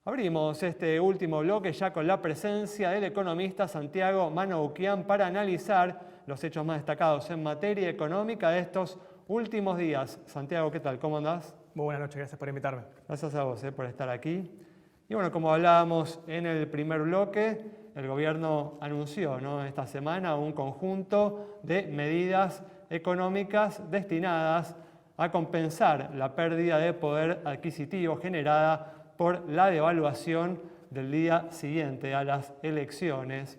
Abrimos este último bloque ya con la presencia del economista Santiago Manoukian para analizar los hechos más destacados en materia económica de estos últimos días. Santiago, ¿qué tal? ¿Cómo andás? Muy buenas noches, gracias por invitarme. Gracias a vos por estar aquí. Y bueno, como hablábamos en el primer bloque, el gobierno anunció esta semana un conjunto de medidas económicas destinadas a compensar la pérdida de poder adquisitivo generada por la devaluación del día siguiente a las elecciones.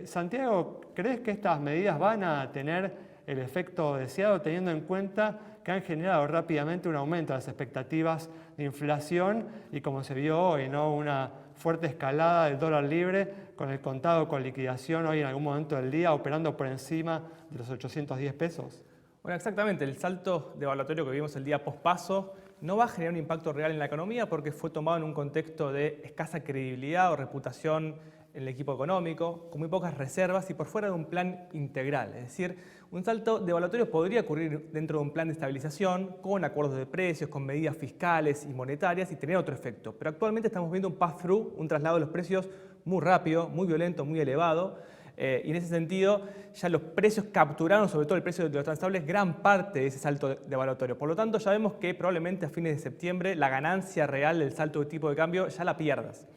Santiago, ¿crees que estas medidas van a tener el efecto deseado teniendo en cuenta que han generado rápidamente un aumento de las expectativas de inflación y como se vio hoy, una fuerte escalada del dólar libre con el contado con liquidación hoy en algún momento del día operando por encima de los 810 pesos? Bueno, exactamente, el salto devaluatorio que vimos el día pospaso no va a generar un impacto real en la economía porque fue tomado en un contexto de escasa credibilidad o reputación en el equipo económico, con muy pocas reservas y por fuera de un plan integral. Es decir, un salto devaluatorio podría ocurrir dentro de un plan de estabilización, con acuerdos de precios, con medidas fiscales y monetarias y tener otro efecto. Pero actualmente estamos viendo un pass-through, un traslado de los precios muy rápido, muy violento, muy elevado. Y en ese sentido, ya los precios capturaron, sobre todo el precio de los transables, gran parte de ese salto devaluatorio. Por lo tanto, ya vemos que probablemente a fines de septiembre la ganancia real del salto de tipo de cambio ya la pierdas.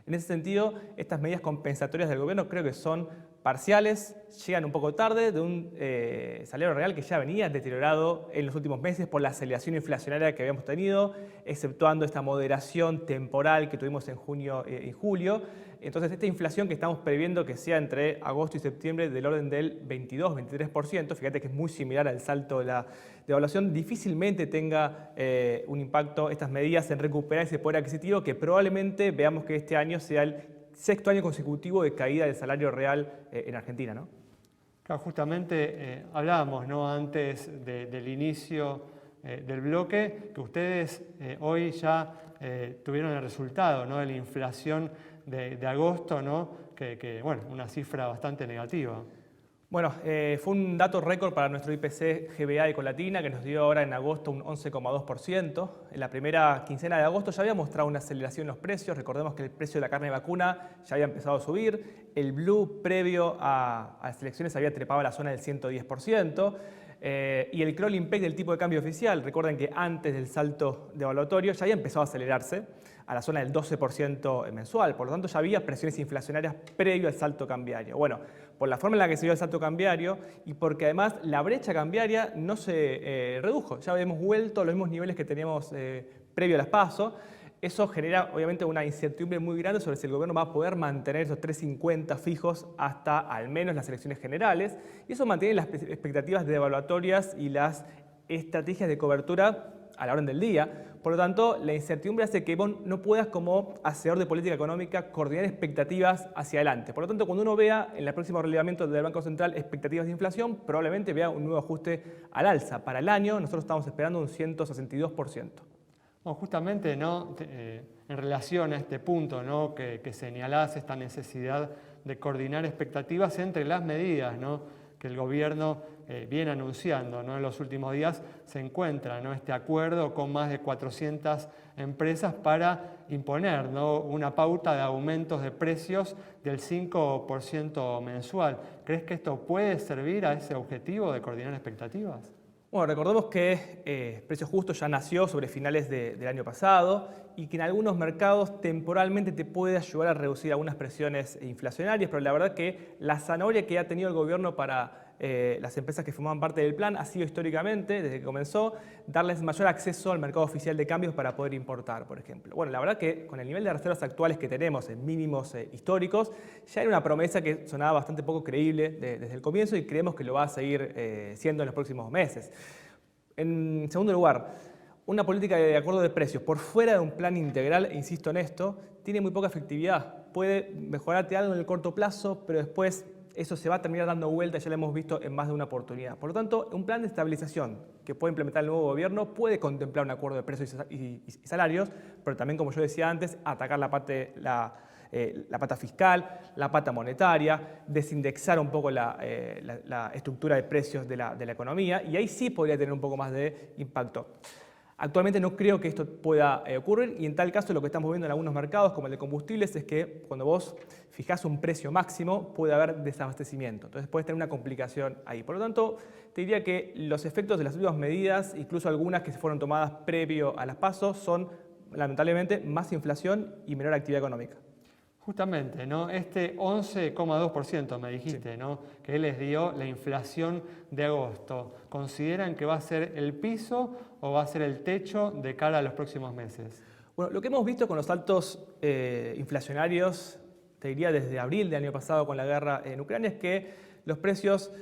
En ese sentido, estas medidas compensatorias del gobierno creo que son parciales, llegan un poco tarde de un salario real que ya venía deteriorado en los últimos meses por la aceleración inflacionaria que habíamos tenido, exceptuando esta moderación temporal que tuvimos en junio y julio. Entonces, esta inflación que estamos previendo que sea entre agosto y septiembre del orden del 22-23%, fíjate que es muy similar al salto de la devaluación, difícilmente tenga un impacto estas medidas en recuperar ese poder adquisitivo que probablemente veamos que este año sea el sexto año consecutivo de caída del salario real en Argentina, ¿no? Claro, justamente hablábamos antes del inicio del bloque que ustedes hoy ya tuvieron el resultado de la inflación de agosto, bueno, una cifra bastante negativa. Bueno, fue un dato récord para nuestro IPC GBA Ecolatina que nos dio ahora en agosto un 11,2%. En la primera quincena de agosto ya había mostrado una aceleración en los precios. Recordemos que el precio de la carne de vacuna ya había empezado a subir. El blue previo a las elecciones había trepado a la zona del 110%. Y el crawling peg del tipo de cambio oficial, recuerden que antes del salto devaluatorio ya había empezado a acelerarse a la zona del 12% mensual. Por lo tanto, ya había presiones inflacionarias previo al salto cambiario. Bueno, por la forma en la que se dio el salto cambiario y porque además la brecha cambiaria no se redujo. Ya habíamos vuelto a los mismos niveles que teníamos previo a las PASO. Eso genera obviamente una incertidumbre muy grande sobre si el gobierno va a poder mantener esos 3,50 fijos hasta al menos las elecciones generales. Y eso mantiene las expectativas devaluatorias y las estrategias de cobertura a la orden del día. Por lo tanto, la incertidumbre hace que vos no puedas como hacedor de política económica coordinar expectativas hacia adelante. Por lo tanto, cuando uno vea en el próximo relevamiento del Banco Central expectativas de inflación, probablemente vea un nuevo ajuste al alza. Para el año nosotros estamos esperando un 162%. Bueno, justamente en relación a este punto que señalás, esta necesidad de coordinar expectativas entre las medidas que el gobierno viene anunciando en los últimos días, se encuentra este acuerdo con más de 400 empresas para imponer una pauta de aumentos de precios del 5% mensual. ¿Crees que esto puede servir a ese objetivo de coordinar expectativas? Bueno, recordemos que Precios Justos ya nació sobre finales del año pasado y que en algunos mercados temporalmente te puede ayudar a reducir algunas presiones inflacionarias, pero la verdad que la zanahoria que ha tenido el gobierno para las empresas que formaban parte del plan ha sido históricamente, desde que comenzó, darles mayor acceso al mercado oficial de cambios para poder importar, por ejemplo. Bueno, la verdad que con el nivel de reservas actuales que tenemos en mínimos históricos, ya era una promesa que sonaba bastante poco creíble desde el comienzo y creemos que lo va a seguir siendo en los próximos meses. En segundo lugar, una política de acuerdo de precios por fuera de un plan integral, insisto en esto, tiene muy poca efectividad. Puede mejorarte algo en el corto plazo, pero después eso se va a terminar dando vuelta, ya lo hemos visto en más de una oportunidad. Por lo tanto, un plan de estabilización que puede implementar el nuevo gobierno puede contemplar un acuerdo de precios y salarios, pero también, como yo decía antes, atacar la pata fiscal, la pata monetaria, desindexar un poco la estructura de precios de la economía y ahí sí podría tener un poco más de impacto. Actualmente no creo que esto pueda ocurrir y en tal caso lo que estamos viendo en algunos mercados como el de combustibles es que cuando vos fijás un precio máximo puede haber desabastecimiento, entonces puedes tener una complicación ahí. Por lo tanto, te diría que los efectos de las últimas medidas, incluso algunas que se fueron tomadas previo a las PASO, son lamentablemente más inflación y menor actividad económica. Justamente, ¿no? Este 11,2% me dijiste, Sí. ¿no? Que les dio la inflación de agosto. ¿Consideran que va a ser el piso o va a ser el techo de cara a los próximos meses? Bueno, lo que hemos visto con los saltos inflacionarios, te diría desde abril del año pasado con la guerra en Ucrania, es que los precios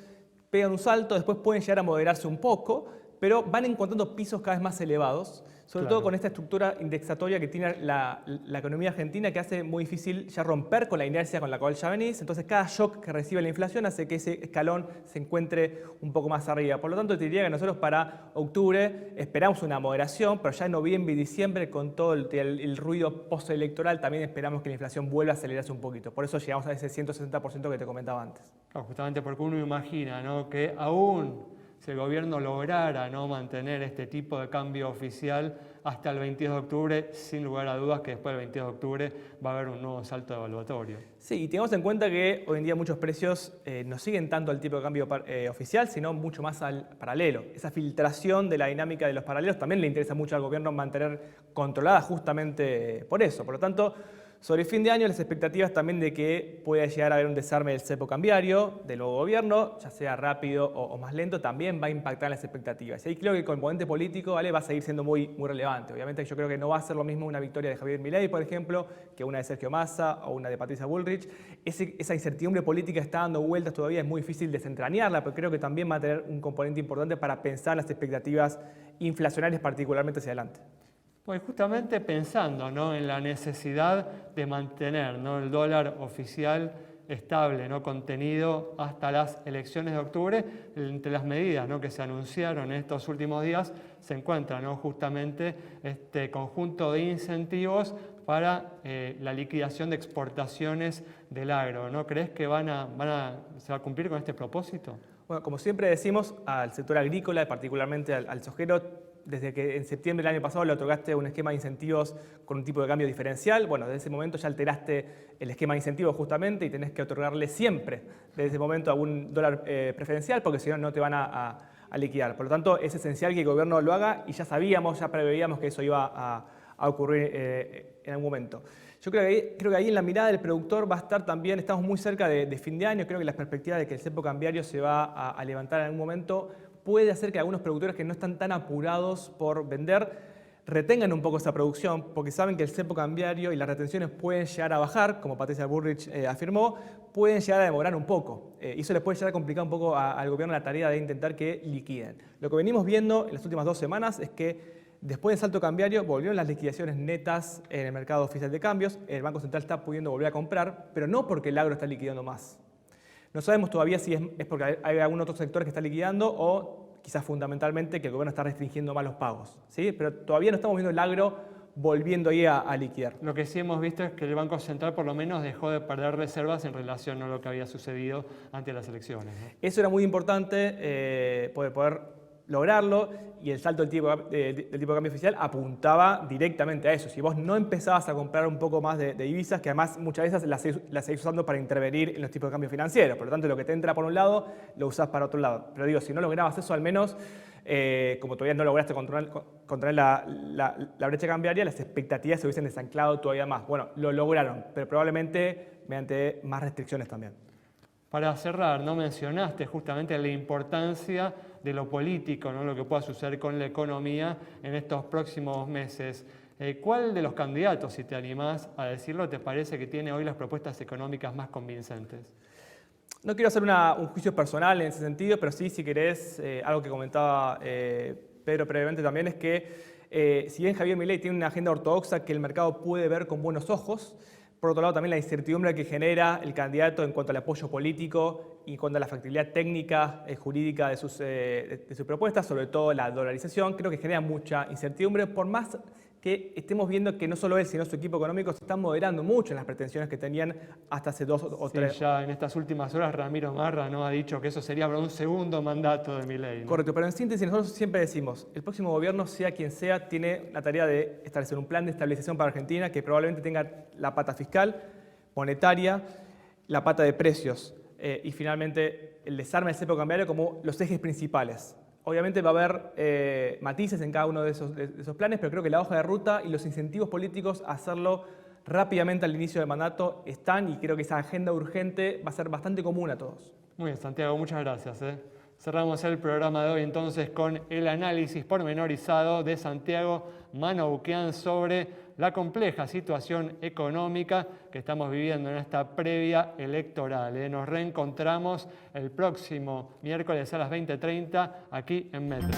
pegan un salto, después pueden llegar a moderarse un poco, pero van encontrando pisos cada vez más elevados, sobre todo con esta estructura indexatoria que tiene la economía argentina que hace muy difícil ya romper con la inercia con la cual ya venís. Entonces cada shock que recibe la inflación hace que ese escalón se encuentre un poco más arriba. Por lo tanto, te diría que nosotros para octubre esperamos una moderación, pero ya en noviembre y diciembre con todo el ruido postelectoral también esperamos que la inflación vuelva a acelerarse un poquito. Por eso llegamos a ese 160% que te comentaba antes. Claro, justamente porque uno imagina, ¿no? Que aún si el gobierno lograra, ¿no?, mantener este tipo de cambio oficial hasta el 22 de octubre, sin lugar a dudas que después del 22 de octubre va a haber un nuevo salto evaluatorio. Sí, y tengamos en cuenta que hoy en día muchos precios no siguen tanto al tipo de cambio oficial, sino mucho más al paralelo. Esa filtración de la dinámica de los paralelos también le interesa mucho al gobierno mantener controlada justamente por eso. Por lo tanto, sobre fin de año, las expectativas también de que pueda llegar a haber un desarme del cepo cambiario del nuevo gobierno, ya sea rápido o más lento, también va a impactar en las expectativas. Y ahí creo que el componente político, ¿vale?, va a seguir siendo muy relevante. Obviamente yo creo que no va a ser lo mismo una victoria de Javier Milei, por ejemplo, que una de Sergio Massa o una de Patricia Bullrich. Esa incertidumbre política está dando vueltas todavía, es muy difícil desentrañarla, pero creo que también va a tener un componente importante para pensar las expectativas inflacionarias particularmente hacia adelante. Pues justamente pensando, ¿no?, en la necesidad de mantener, ¿no?, el dólar oficial estable, ¿no?, contenido hasta las elecciones de octubre, entre las medidas, ¿no?, que se anunciaron en estos últimos días se encuentra, ¿no?, justamente este conjunto de incentivos para la liquidación de exportaciones del agro, ¿no? ¿Crees que se va a cumplir con este propósito? Bueno, como siempre decimos, al sector agrícola, particularmente al sojero, desde que en septiembre del año pasado le otorgaste un esquema de incentivos con un tipo de cambio diferencial, bueno, desde ese momento ya alteraste el esquema de incentivos justamente y tenés que otorgarle siempre desde ese momento algún dólar preferencial porque si no, no te van a liquidar. Por lo tanto, es esencial que el gobierno lo haga y ya sabíamos, ya preveíamos que eso iba a ocurrir en algún momento. Yo creo que ahí en la mirada del productor va a estar también, estamos muy cerca de fin de año, creo que las perspectivas de que el cepo cambiario se va a levantar en algún momento puede hacer que algunos productores que no están tan apurados por vender retengan un poco esa producción porque saben que el cepo cambiario y las retenciones pueden llegar a bajar, como Patricia Bullrich afirmó, pueden llegar a demorar un poco. Y eso les puede llegar a complicar un poco al gobierno la tarea de intentar que liquiden. Lo que venimos viendo en las últimas 2 semanas es que después del salto cambiario volvieron las liquidaciones netas en el mercado oficial de cambios, el Banco Central está pudiendo volver a comprar, pero no porque el agro está liquidando más. No sabemos todavía si es porque hay algún otro sector que está liquidando o quizás fundamentalmente que el gobierno está restringiendo más los pagos, ¿sí? Pero todavía no estamos viendo el agro volviendo ahí a liquidar. Lo que sí hemos visto es que el Banco Central por lo menos dejó de perder reservas en relación a lo que había sucedido ante las elecciones, ¿no? Eso era muy importante, poder lograrlo y el salto del tipo de cambio oficial apuntaba directamente a eso. Si vos no empezabas a comprar un poco más de divisas, que además muchas veces las seguís usando para intervenir en los tipos de cambio financieros, por lo tanto lo que te entra por un lado lo usás para otro lado. Pero digo, si no lograbas eso, al menos como todavía no lograste controlar la brecha cambiaria, las expectativas se hubiesen desanclado todavía más. Bueno, lo lograron, pero probablemente mediante más restricciones también. Para cerrar, ¿no?, mencionaste justamente la importancia de lo político, ¿no?, lo que pueda suceder con la economía en estos próximos meses. ¿Cuál de los candidatos, si te animás a decirlo, te parece que tiene hoy las propuestas económicas más convincentes? No quiero hacer un juicio personal en ese sentido, pero sí, si querés, algo que comentaba Pedro previamente también, es que si bien Javier Milei tiene una agenda ortodoxa que el mercado puede ver con buenos ojos, por otro lado también la incertidumbre que genera el candidato en cuanto al apoyo político y en cuanto a la factibilidad técnica, jurídica de sus propuestas, sobre todo la dolarización, creo que genera mucha incertidumbre, por más que estemos viendo que no solo él, sino su equipo económico se están moderando mucho en las pretensiones que tenían hasta hace 2 o 3. Ya en estas últimas horas Ramiro Marra, ¿no?, ha dicho que eso sería para un segundo mandato de Milei, ¿no? Correcto, pero en síntesis nosotros siempre decimos, el próximo gobierno, sea quien sea, tiene la tarea de establecer un plan de estabilización para Argentina que probablemente tenga la pata fiscal, monetaria, la pata de precios y finalmente el desarme del cepo cambiario como los ejes principales. Obviamente va a haber matices en cada uno de esos planes, pero creo que la hoja de ruta y los incentivos políticos a hacerlo rápidamente al inicio del mandato están, y creo que esa agenda urgente va a ser bastante común a todos. Muy bien, Santiago, muchas gracias. Cerramos el programa de hoy entonces con el análisis pormenorizado de Santiago Manoukian sobre la compleja situación económica que estamos viviendo en esta previa electoral. Nos reencontramos el próximo miércoles a las 20:30 aquí en Metro.